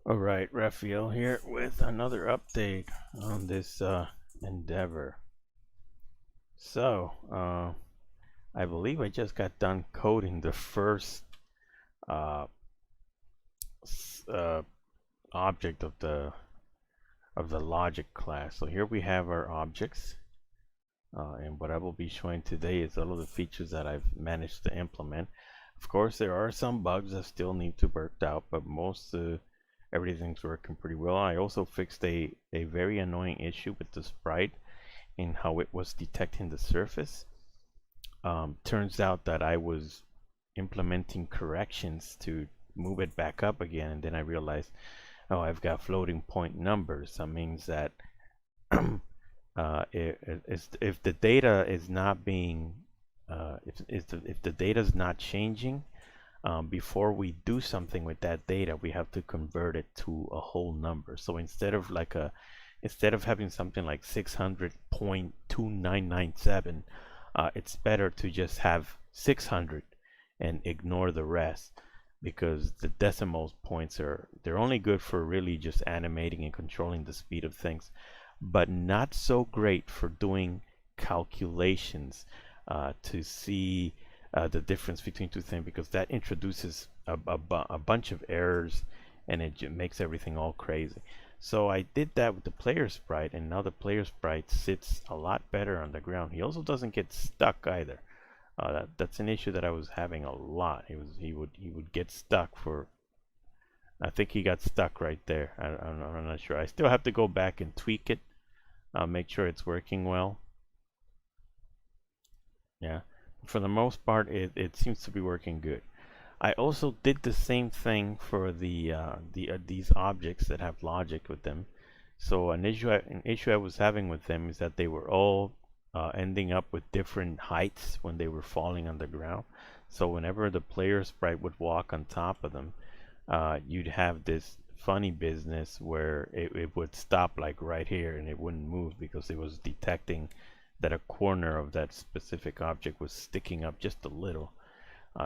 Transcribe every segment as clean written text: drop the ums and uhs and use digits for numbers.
Alright, Raphael here with another update on this endeavor. I believe I just got done coding the first uh, uh, object of the logic class. So here we have our objects, and what I will be showing today is all of the features that I've managed to implement. Of course, there are some bugs that still need to be worked out, but everything's working pretty well. I also fixed a very annoying issue with the sprite in how it was detecting the surface. Turns out that I was implementing corrections to move it back up again, and then I realized, oh, I've got floating point numbers. That means that if the data is not being if the data is not changing, before we do something with that data, we have to convert it to a whole number. So instead of having something like 600.2997, it's better to just have 600 and ignore the rest, because the decimal points they're only good for really just animating and controlling the speed of things, but not so great for doing calculations to see the difference between two things, because that introduces a bunch of errors, and it makes everything all crazy. So I did that with the player sprite, and now the player sprite sits a lot better on the ground. He also doesn't get stuck either. That's an issue that I was having a lot. He would get stuck for. I think he got stuck right there. I'm not sure. I still have to go back and tweak it, make sure it's working well. Yeah, for the most part, it seems to be working good. I also did the same thing for these objects that have logic with them. So an issue I was having with them is that they were all ending up with different heights when they were falling on the ground. So whenever the player sprite would walk on top of them, you'd have this funny business where it would stop like right here, and it wouldn't move because it was detecting that a corner of that specific object was sticking up just a little.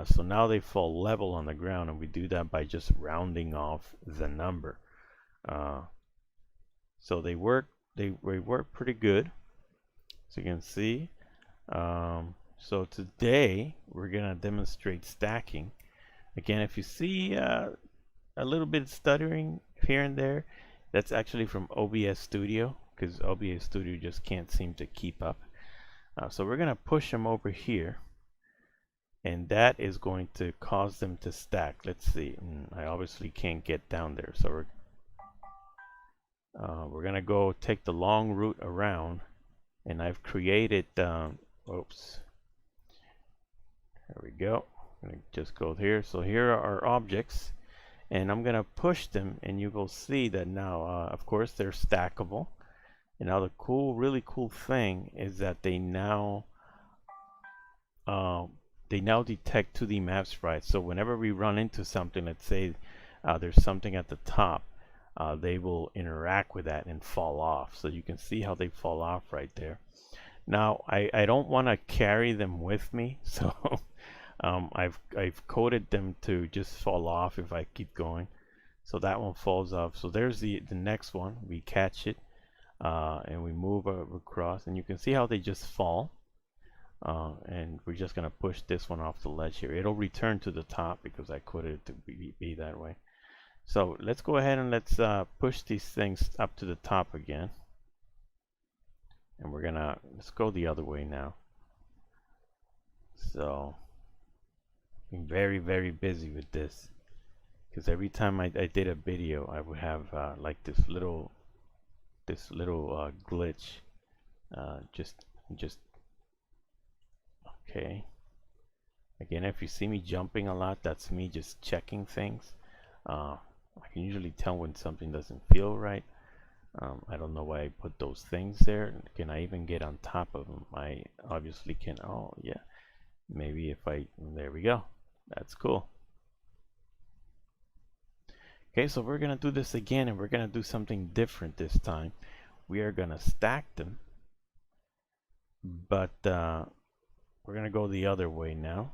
So now they fall level on the ground, and we do that by just rounding off the number. So they work pretty good, so you can see. So today we're gonna demonstrate stacking. Again, if you see a little bit stuttering here and there, that's actually from OBS Studio, because OBS Studio just can't seem to keep up. So we're gonna push them over here, and that is going to cause them to stack. Let's see. I obviously can't get down there, so we're gonna go take the long route around, and I've created oops, there we go. I'm gonna just go here. So here are our objects, and I'm gonna push them, and you will see that now of course they're stackable. And now the really cool thing is that they now detect 2D map sprites. So whenever we run into something, let's say there's something at the top, they will interact with that and fall off. So you can see how they fall off right there. Now I don't want to carry them with me, so I've coded them to just fall off if I keep going. So that one falls off. So there's the next one. We catch it, and we move across, and you can see how they just fall. And we're just gonna push this one off the ledge here. It'll return to the top because I coded it to be that way. So let's go ahead and let's push these things up to the top again. And let's go the other way now. So I'm very, very busy with this, because every time I did a video, I would have like this little glitch. Just okay. Again, if you see me jumping a lot, that's me just checking things. I can usually tell when something doesn't feel right. I don't know why I put those things there. Can I even get on top of them? I obviously can. Oh yeah, maybe if there we go. That's cool. Okay, so we're gonna do this again, and we're gonna do something different this time. We are gonna stack them, but we're gonna go the other way now.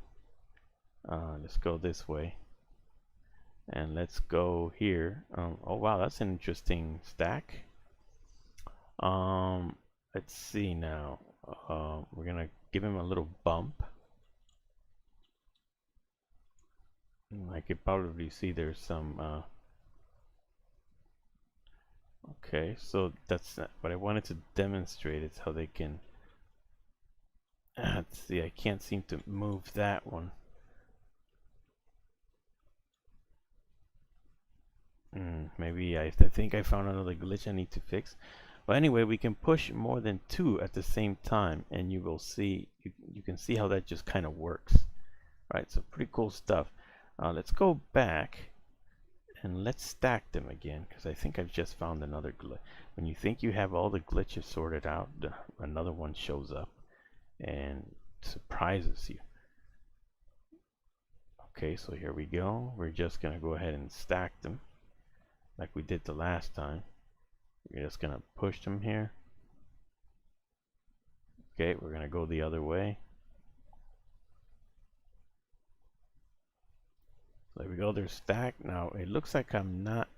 Let's go this way. And let's go here. Oh wow, that's an interesting stack. Let's see now. We're gonna give him a little bump. I could probably see there's some okay, so that's what I wanted to demonstrate is how they can let's see, I can't seem to move that one. Maybe I think I found another glitch I need to fix. But anyway, we can push more than two at the same time, and you will see, you can see how that just kind of works. Right, so pretty cool stuff. Let's go back and let's stack them again, because I think I've just found another glitch. When you think you have all the glitches sorted out, another one shows up and surprises you. Okay, so here we go. We're just gonna go ahead and stack them like we did the last time. We're just gonna push them here. Okay, we're gonna go the other way. So there we go, they're stacked. Now it looks like I'm not,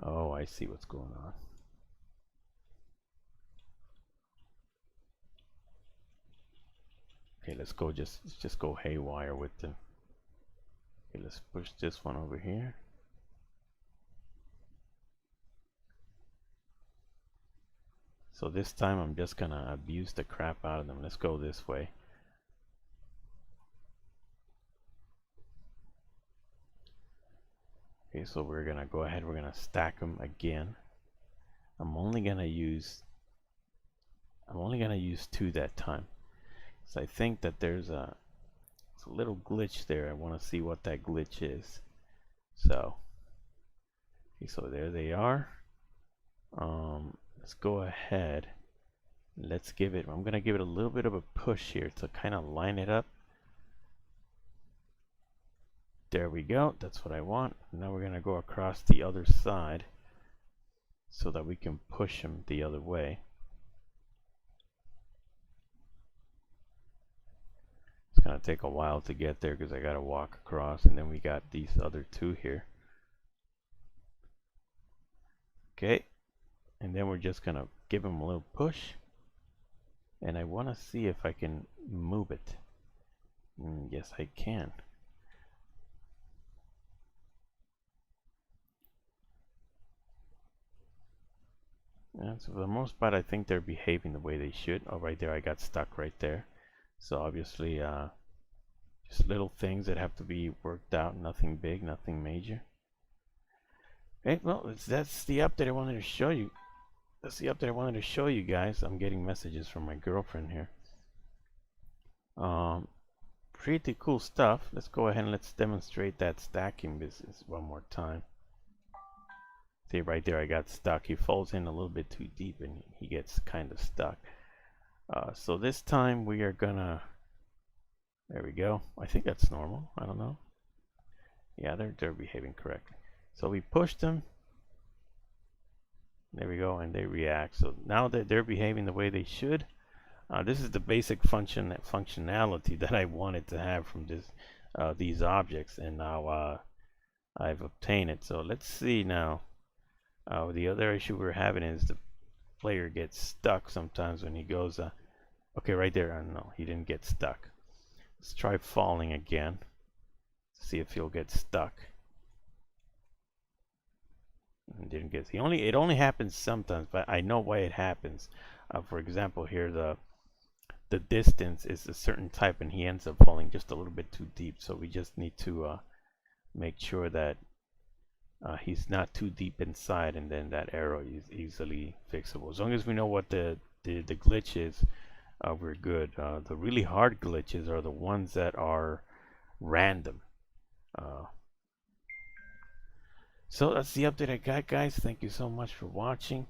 oh, I see what's going on. Okay, let's just go haywire with them. Okay, let's push this one over here. So this time I'm just gonna abuse the crap out of them. Let's go this way. Okay, so we're gonna go ahead, we're gonna stack them again. I'm only gonna use two that time. So I think that there's a little glitch there. I want to see what that glitch is. So okay, so there they are. Let's go ahead. Let's give it, I'm gonna give it a little bit of a push here to kind of line it up. There we go, that's what I want. Now we're gonna go across the other side so that we can push them the other way. It's gonna take a while to get there because I gotta walk across, and then we got these other two here. Okay, and then we're just gonna give them a little push, and I want to see if I can move it. Yes, I can. And so for the most part, I think they're behaving the way they should. Oh, right there, I got stuck right there. So obviously, just little things that have to be worked out. Nothing big, nothing major. Okay, well, that's the update I wanted to show you. That's the update I wanted to show you guys. I'm getting messages from my girlfriend here. Pretty cool stuff. Let's go ahead and let's demonstrate that stacking business one more time. See right there, I got stuck. He falls in a little bit too deep and he gets kind of stuck. So this time we are gonna, there we go. I think that's normal. I don't know. Yeah, they're behaving correctly. So we pushed them. There we go, and they react. So now that they're behaving the way they should, this is the basic functionality that I wanted to have from these objects, and now I've obtained it. So let's see now. The other issue we're having is the player gets stuck sometimes when he goes. Okay, right there. No, he didn't get stuck. Let's try falling again. See if he'll get stuck. And didn't get. It only happens sometimes, but I know why it happens. For example, here the distance is a certain type, and he ends up falling just a little bit too deep. So we just need to make sure that he's not too deep inside, and then that arrow is easily fixable. As long as we know what the glitch is, we're good. The really hard glitches are the ones that are random. So that's the update I got, guys. Thank you so much for watching.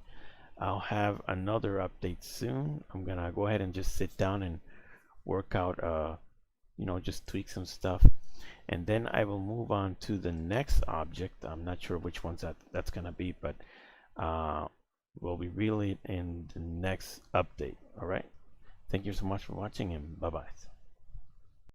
I'll have another update soon. I'm gonna go ahead and just sit down and work out, just tweak some stuff, and then I will move on to the next object. I'm not sure which ones that's gonna be, but we'll be revealing in the next update. All right. Thank you so much for watching, and bye bye.